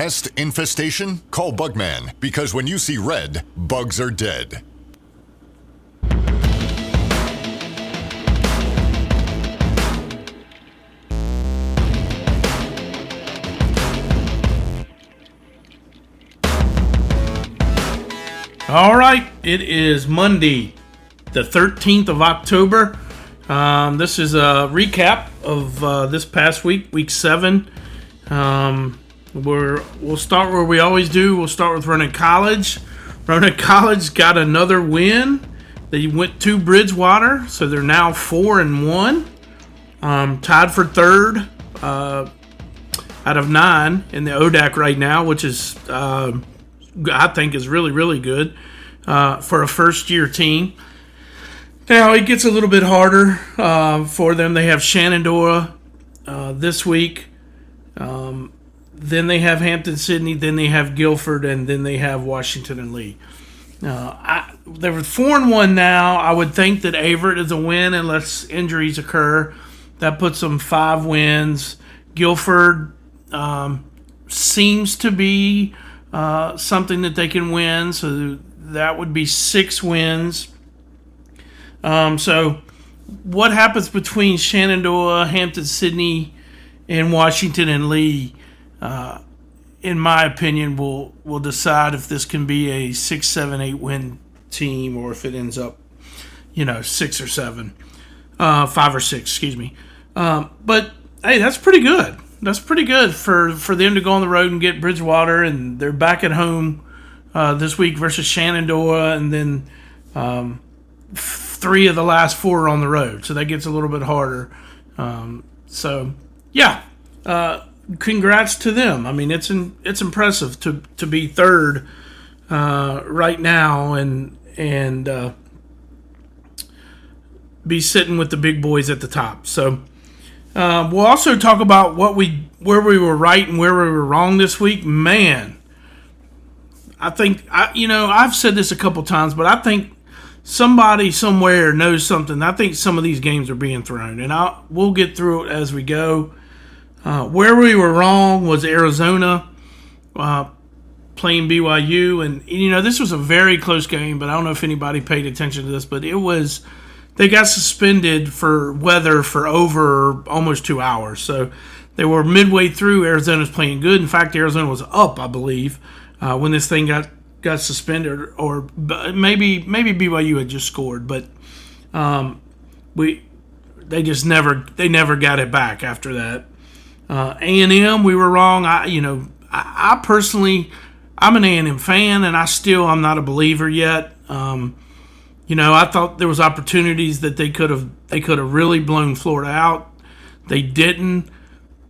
Pest infestation? Call Bugman, because when you see red, bugs are dead. All right, it is Monday, the 13th of October. This is a recap of this past week, week 7. We'll start where we always do. We'll start with Roanoke College. Roanoke College got another win. They went to Bridgewater, so they're now 4-1, tied for third out of 9 in the ODAC right now, which is I think is really, really good for a first-year team. Now, it gets a little bit harder for them. They have Shenandoah this week. Then they have Hampton-Sydney. Then they have Guilford. And then they have Washington and Lee. They were 4-1 now. I would think that Averett is a win unless injuries occur. That puts them 5 wins. Guilford seems to be something that they can win. So that would be 6 wins. So what happens between Shenandoah, Hampton-Sydney, and Washington and Lee, in my opinion, will decide if this can be a 6, 7, 8 win team or if it ends up, 6 or 7, 5 or 6, excuse me. But hey, that's pretty good. That's pretty good for them to go on the road and get Bridgewater, and they're back at home this week versus Shenandoah, and then 3 of the last 4 are on the road, so that gets a little bit harder. Congrats to them. I mean, it's impressive to be third right now and be sitting with the big boys at the top. So we'll also talk about where we were right and where we were wrong this week. Man, I think I've said this a couple times, but I think somebody somewhere knows something. I think some of these games are being thrown, and we'll get through it as we go. Where we were wrong was Arizona playing BYU, and this was a very close game, but I don't know if anybody paid attention to this, but they got suspended for weather for over almost 2 hours. So they were midway through. Arizona's playing good. In fact, Arizona was up, I believe, when this thing got suspended, or maybe BYU had just scored, but they never got it back after that. A&M, we were wrong. I personally, I'm an A&M fan, and I'm not a believer yet. I thought there was opportunities that they could have really blown Florida out. They didn't,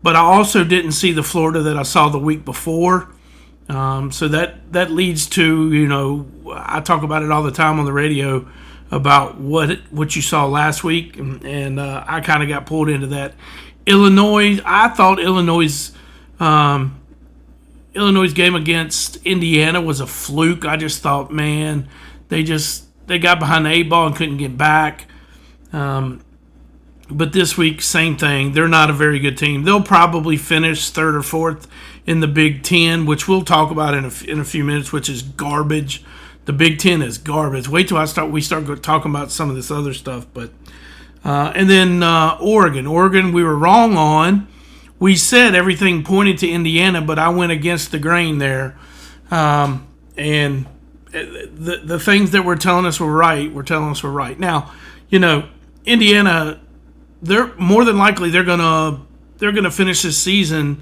but I also didn't see the Florida that I saw the week before. So that leads to, I talk about it all the time on the radio about what you saw last week, and I kind of got pulled into that. I thought Illinois' game against Indiana was a fluke. I just thought, man, they got behind the 8 ball and couldn't get back. But this week, same thing. They're not a very good team. They'll probably finish 3rd or 4th in the Big Ten, which we'll talk about in a few minutes, which is garbage. The Big Ten is garbage. Wait till we start talking about some of this other stuff. But and then Oregon. Oregon, we were wrong on. We said everything pointed to Indiana, but I went against the grain there. And the things that were telling us were right. Now, Indiana, they're more than likely they're gonna finish this season.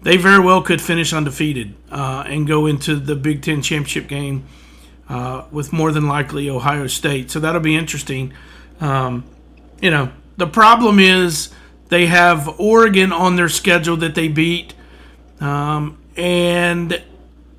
They very well could finish undefeated and go into the Big Ten championship game with more than likely Ohio State. So that'll be interesting. The problem is they have Oregon on their schedule that they beat, and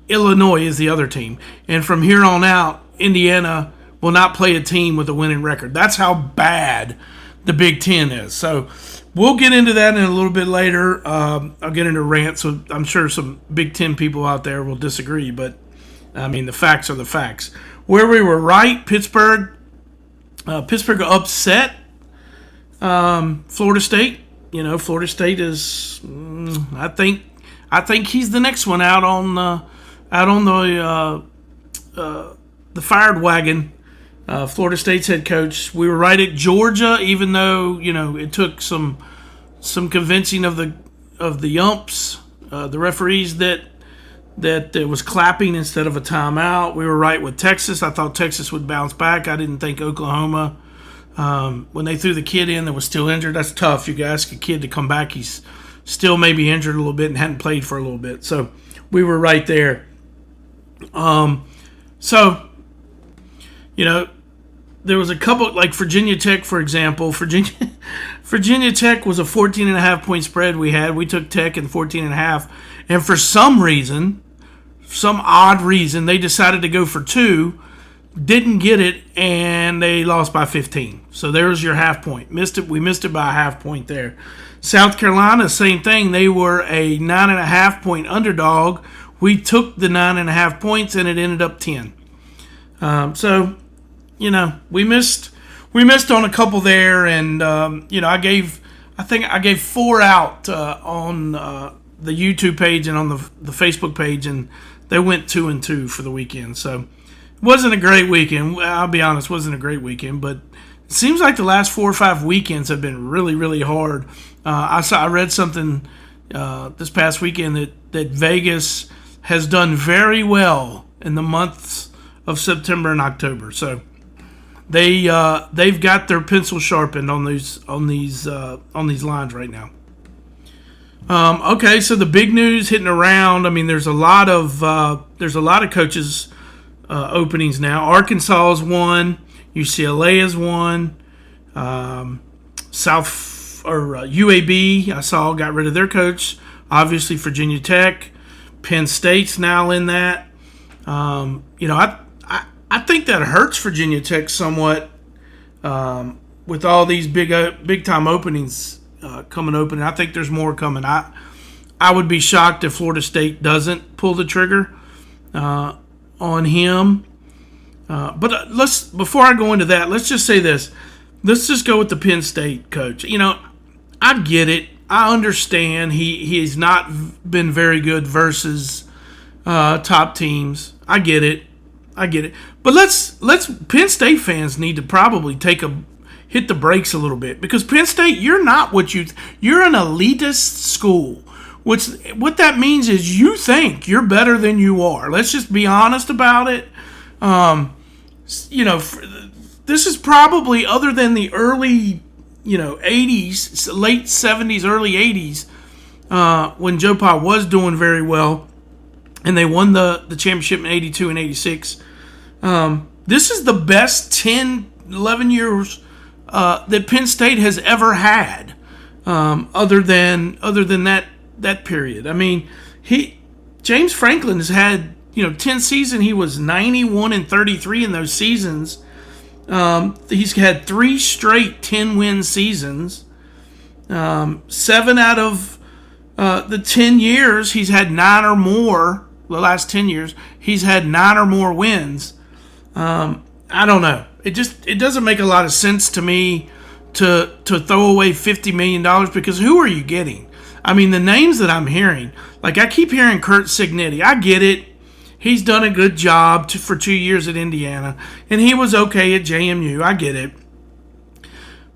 Illinois is the other team. And from here on out, Indiana will not play a team with a winning record. That's how bad the Big Ten is. So we'll get into that in a little bit later. I'll get into rant, so I'm sure some Big Ten people out there will disagree, but I mean, the facts are the facts. Where we were right, Pittsburgh upset Florida State. Florida State is, I I think he's the next one out on the fired wagon. Florida State's head coach. We were right at Georgia, even though it took some convincing of the umps, the referees that was clapping instead of a timeout. We were right with Texas. I thought Texas would bounce back. I didn't think Oklahoma. When they threw the kid in that was still injured, that's tough. You can ask a kid to come back. He's still maybe injured a little bit and hadn't played for a little bit. So we were right there. There was a couple, like Virginia Tech, for example. Virginia Tech was a 14.5 point spread we had. We took Tech in 14.5. And for some odd reason, they decided to go for 2. Didn't get it, and they lost by 15. So there's your half point. We missed it by a half point there. South Carolina, same thing. They were a 9.5 point underdog. We took the 9.5 points, and it ended up 10. We missed on a couple there, and I gave 4 out on the YouTube page and on the Facebook page, and they went 2-2 for the weekend. So it wasn't a great weekend. I'll be honest, it wasn't a great weekend, but it seems like the last 4 or 5 weekends have been really, really hard. I read something this past weekend that Vegas has done very well in the months of September and October. So they've got their pencil sharpened on these lines right now. Okay, so the big news hitting around. I mean, there's a lot of coaches openings now. Arkansas is one. UCLA is one. UAB I saw got rid of their coach. Obviously, Virginia Tech, Penn State's now in that. I think that hurts Virginia Tech somewhat with all these big time openings coming open. I think there's more coming. I would be shocked if Florida State doesn't pull the trigger on him. But before I go into that, let's just say this. Let's just go with the Penn State coach. I get it. I understand he's not been very good versus top teams. I get it. But let's Penn State fans need to probably hit the brakes a little bit, because Penn State, you're not you're an elitist school. What that means is you think you're better than you are. Let's just be honest about it. This is probably, other than the early 80s, late 70s, early 80s, when Joe Pa was doing very well, and they won the championship in 82 and 86. This is the best 10, 11 years that Penn State has ever had, other than that period. I mean, James Franklin has had 10 seasons. He was 91 and 33 in those seasons. He's had 3 straight 10-win seasons. 7 out of the 10 years, he's had 9 or more. The last 10 years, he's had 9 or more wins. I don't know. It doesn't make a lot of sense to me to throw away $50 million, because who are you getting? I mean, the names that I'm hearing, like I keep hearing Curt Cignetti. I get it. He's done a good job for 2 years at Indiana, and he was okay at JMU. I get it.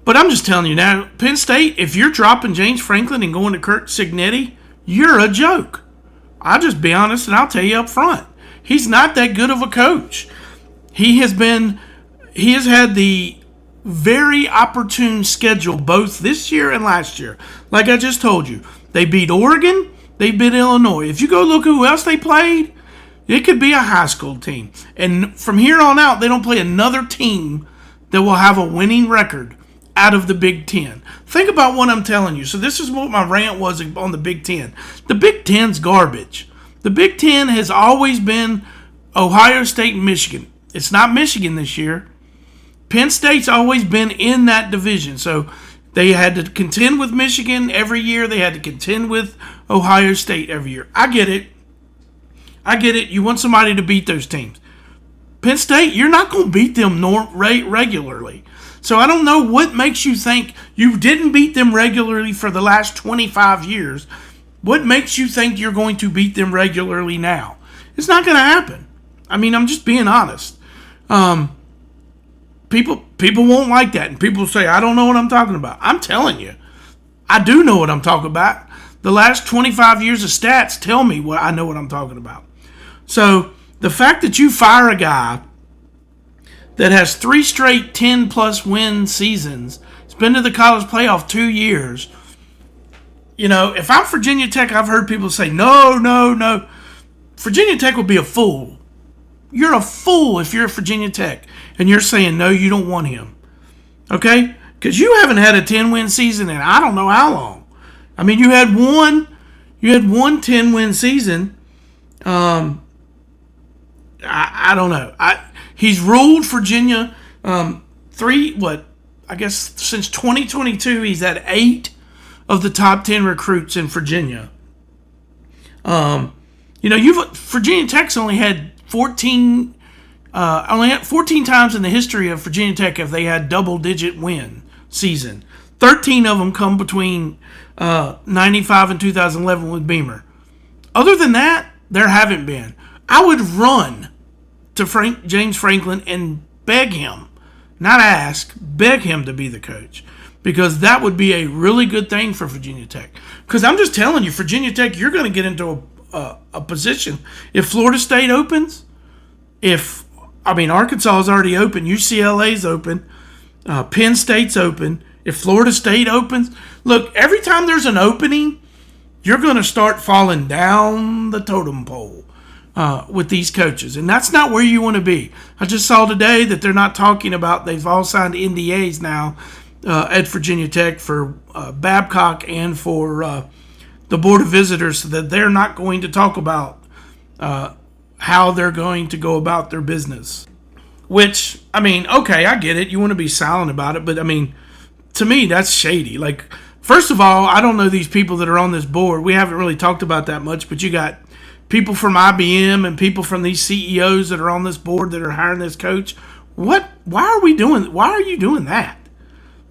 But I'm just telling you now, Penn State, if you're dropping James Franklin and going to Curt Cignetti, you're a joke. I'll just be honest, and I'll tell you up front. He's not that good of a coach. He has had the very opportune schedule both this year and last year. Like I just told you, they beat Oregon, they beat Illinois. If you go look who else they played, it could be a high school team. And from here on out, they don't play another team that will have a winning record out of the Big Ten. Think about what I'm telling you. So this is what my rant was on the Big Ten. The Big Ten's garbage. The Big Ten has always been Ohio State and Michigan. It's not Michigan this year. Penn State's always been in that division. So they had to contend with Michigan every year. They had to contend with Ohio State every year. I get it. You want somebody to beat those teams. Penn State, you're not going to beat them regularly. So I don't know what makes you think you didn't beat them regularly for the last 25 years. What makes you think you're going to beat them regularly now? It's not going to happen. I mean, I'm just being honest. People won't like that, and people say, I don't know what I'm talking about. I'm telling you, I do know what I'm talking about. The last 25 years of stats tell me what I know what I'm talking about. So the fact that you fire a guy that has 3 straight 10-plus win seasons, has been to the college playoff 2 years, if I'm Virginia Tech, I've heard people say, no. Virginia Tech would be a fool. You're a fool if you're Virginia Tech and you're saying, no, you don't want him. Okay? Because you haven't had a 10-win season in I don't know how long. I mean, you had one 10-win season. I don't know. He's ruled Virginia since 2022, he's had 8 of the top 10 recruits in Virginia. Virginia Tech's only had 14 times in the history of Virginia Tech have they had double-digit win season. 13 of them come between 95 and 2011 with Beamer. Other than that, there haven't been. I would run to James Franklin and beg him, not ask, beg him to be the coach. Because that would be a really good thing for Virginia Tech. Because I'm just telling you, Virginia Tech, you're going to get into a position. If Florida State opens, Arkansas is already open, UCLA's open, Penn State's open. If Florida State opens, look, every time there's an opening, you're going to start falling down the totem pole with these coaches. And that's not where you want to be. I just saw today that they're not talking about, they've all signed NDAs now at Virginia Tech for Babcock and for the Board of Visitors, so that they're not going to talk about how they're going to go about their business. Which, okay, I get it. You want to be silent about it, but to me, that's shady. Like, first of all, I don't know these people that are on this board. We haven't really talked about that much, but you got people from IBM and people from these CEOs that are on this board that are hiring this coach. Why are you doing that?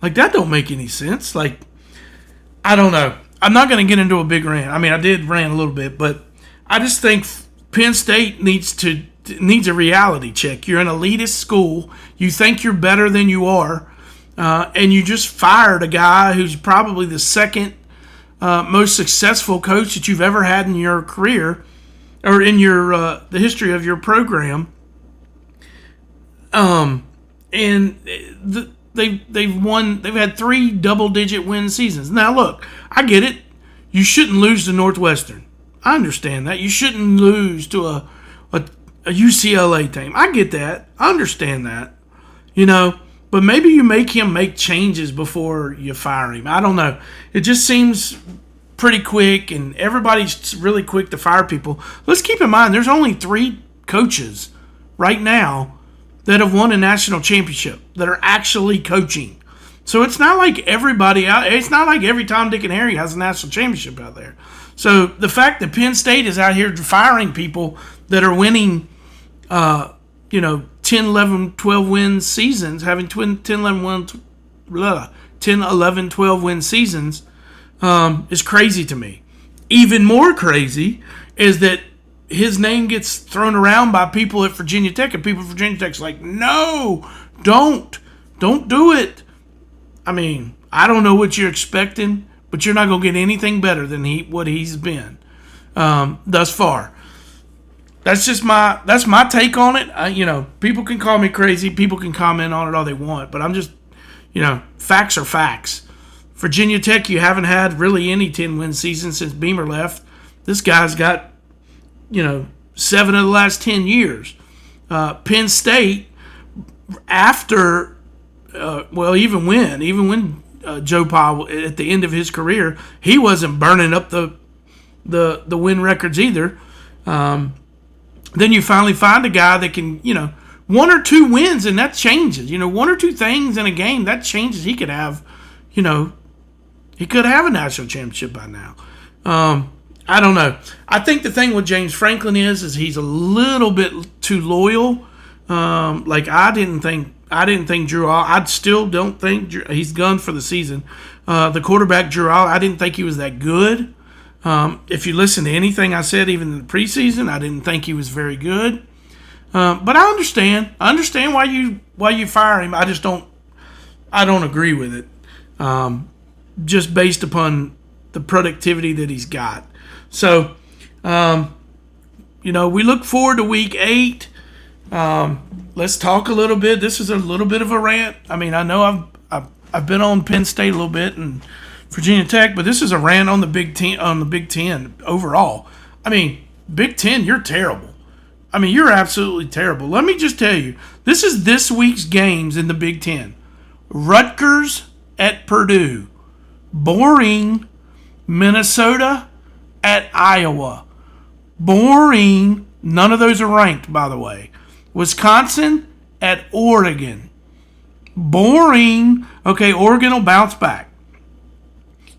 Like, that don't make any sense. Like, I don't know. I'm not going to get into a big rant. I did rant a little bit, but I just think Penn State needs a reality check. You're an elitist school. You think you're better than you are, and you just fired a guy who's probably the second most successful coach that you've ever had in your career or in your the history of your program. They've had 3 double-digit win seasons. Now, look, I get it. You shouldn't lose to Northwestern. I understand that. You shouldn't lose to a UCLA team. I get that. I understand that. But maybe you make him make changes before you fire him. I don't know. It just seems pretty quick, and everybody's really quick to fire people. Let's keep in mind, there's only 3 coaches right now that have won a national championship that are actually coaching. So it's not like it's not like every Tom, Dick, and Harry has a national championship out there. So the fact that Penn State is out here firing people that are winning, 10, 11, 12 win seasons, having 10, 11, 12 win seasons, is crazy to me. Even more crazy is that his name gets thrown around by people at Virginia Tech, and people at Virginia Tech's like, no, don't do it. I don't know what you're expecting, but you're not going to get anything better than what he's been thus far. That's my take on it. People can call me crazy, people can comment on it all they want, but I'm just, facts are facts. Virginia Tech, you haven't had really any 10-win season since Beamer left. This guy's got 7 of the last 10 years. Penn State, after, even when Joe Pa at the end of his career, he wasn't burning up the win records either. Then you finally find a guy that can, 1 or 2 wins, and that changes. 1 or 2 things in a game, that changes. He could have, he could have a national championship by now. I don't know. I think the thing with James Franklin is he's a little bit too loyal. I didn't think Drew. I still don't think he's gone for the season. The quarterback Drew. I didn't think he was that good. If you listen to anything I said, even in the preseason, I didn't think he was very good. But I understand. I understand why you fire him. I just don't. I don't agree with it. Just based upon the productivity that he's got. So, we look forward to week 8. Let's talk a little bit. This is a little bit of a rant. I mean, I know I've been on Penn State a little bit and Virginia Tech, but this is a rant on the Big Ten overall. I mean, Big Ten, you're terrible. I mean, you're absolutely terrible. Let me just tell you, this is this week's games in the Big Ten. Rutgers at Purdue. Boring. Minnesota at Iowa. Boring. None of those are ranked, by the way. Wisconsin at Oregon. Boring. Okay, Oregon will bounce back.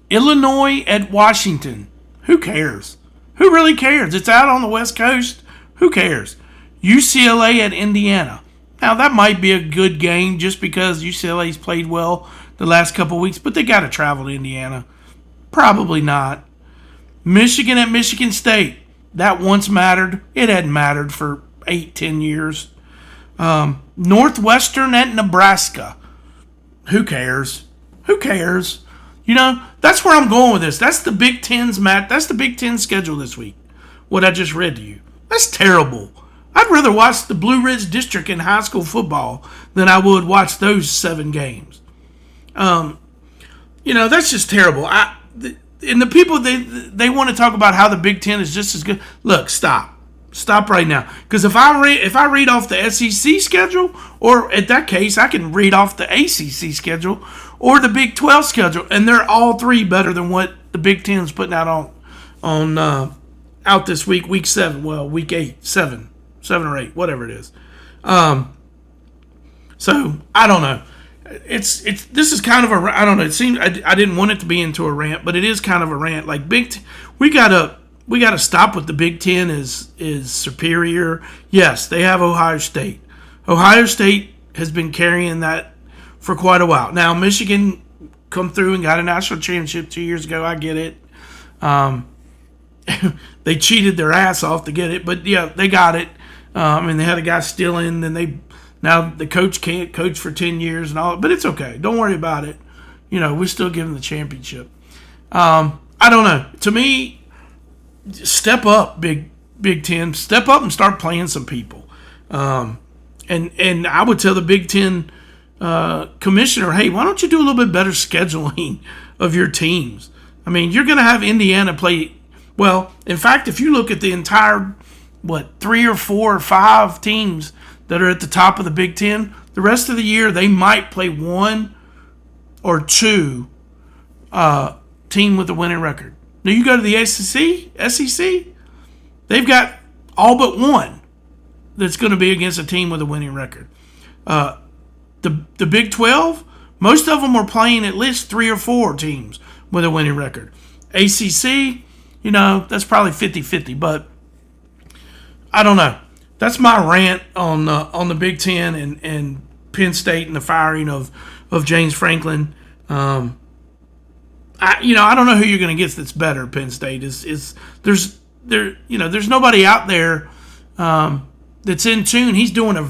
Illinois at Washington. Who cares? Who really cares? It's out on the West Coast. Who cares? UCLA at Indiana. Now, that might be a good game just because UCLA's played well the last couple of weeks, but they got to travel to Indiana. Probably not. Michigan at Michigan State. That once mattered. It hadn't mattered for 8-10 years. Northwestern at Nebraska. Who cares? Who cares? That's where I'm going with this. That's the Big Ten's That's the Big Ten schedule this week. What I just read to you. That's terrible. I'd rather watch the Blue Ridge District in high school football than I would watch those 7 games. That's just terrible. And the people, they want to talk about how the Big Ten is just as good. Look, stop. Stop right now. Because if I read off the SEC schedule, or at that case, I can read off the ACC schedule or the Big 12 schedule, and they're all 3 better than what the Big Ten's putting out out this week, week 7. Well, week 8, 7 or 8, whatever it is. So I don't know. This is kind of I don't know. It seems I didn't want it to be into a rant, but it is kind of a rant. Like we gotta stop with the Big Ten is superior. Yes, they have Ohio State. Ohio State has been carrying that for quite a while. Now Michigan come through and got a national championship 2 years ago. I get it. They cheated their ass off to get it, but yeah, they got it. They had a guy stealing, and now the coach can't coach for 10 years and all, but it's okay. Don't worry about it. We're still giving the championship. I don't know. To me, step up, Big Ten. Step up and start playing some people. And I would tell the Big Ten commissioner, hey, why don't you do a little bit better scheduling of your teams? I mean, you're going to have Indiana play. Well, in fact, if you look at the entire, 3 or 4 or 5 teams that are at the top of the Big Ten, the rest of the year they might play 1 or 2 team with a winning record. Now you go to the SEC, they've got all but 1 that's going to be against a team with a winning record. The Big 12, most of them are playing at least 3 or 4 teams with a winning record. ACC, that's probably 50-50, but I don't know. That's my rant on the Big Ten and Penn State and the firing of James Franklin. I don't know who you're going to get that's better. Penn State there's nobody out there that's in tune. He was doing a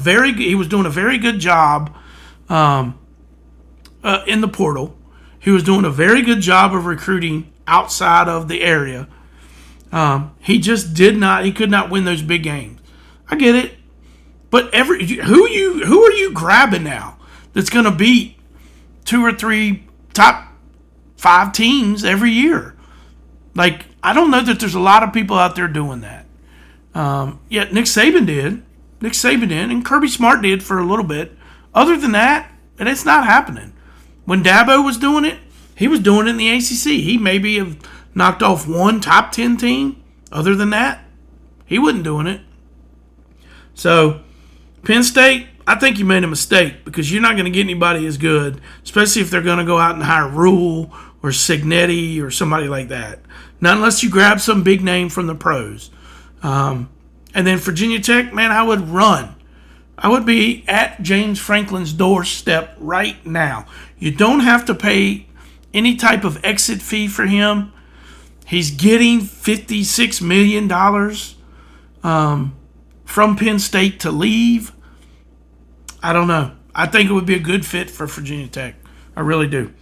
very good job in the portal. He was doing a very good job of recruiting outside of the area. He just he could not win those big games. I get it. But who are you grabbing now that's going to beat 2 or 3 top 5 teams every year? Like, I don't know that there's a lot of people out there doing that. Yet Nick Saban did. And Kirby Smart did for a little bit. Other than that, and it's not happening. When Dabo was doing it, he was doing it in the ACC. He maybe have knocked off 1 top 10 team. Other than that, he wasn't doing it. So, Penn State, I think you made a mistake because you're not going to get anybody as good, especially if they're going to go out and hire Rule or Signetti or somebody like that. Not unless you grab some big name from the pros. And then Virginia Tech, man, I would run. I would be at James Franklin's doorstep right now. You don't have to pay any type of exit fee for him. He's getting $56 million from Penn State to leave. I don't know. I think it would be a good fit for Virginia Tech. I really do.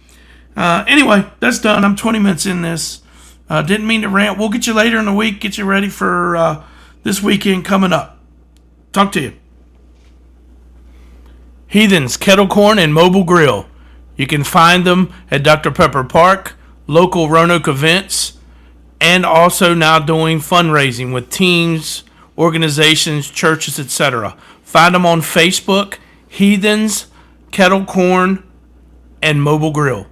Anyway, that's done. I'm 20 minutes in this. Didn't mean to rant. We'll get you later in the week. Get you ready for this weekend coming up. Talk to you. Heathens Kettle Corn and Mobile Grill. You can find them at Dr. Pepper Park, local Roanoke events, and also now doing fundraising with teams, organizations, churches, etc. Find them on Facebook, Heathens Kettle Corn and Mobile Grill.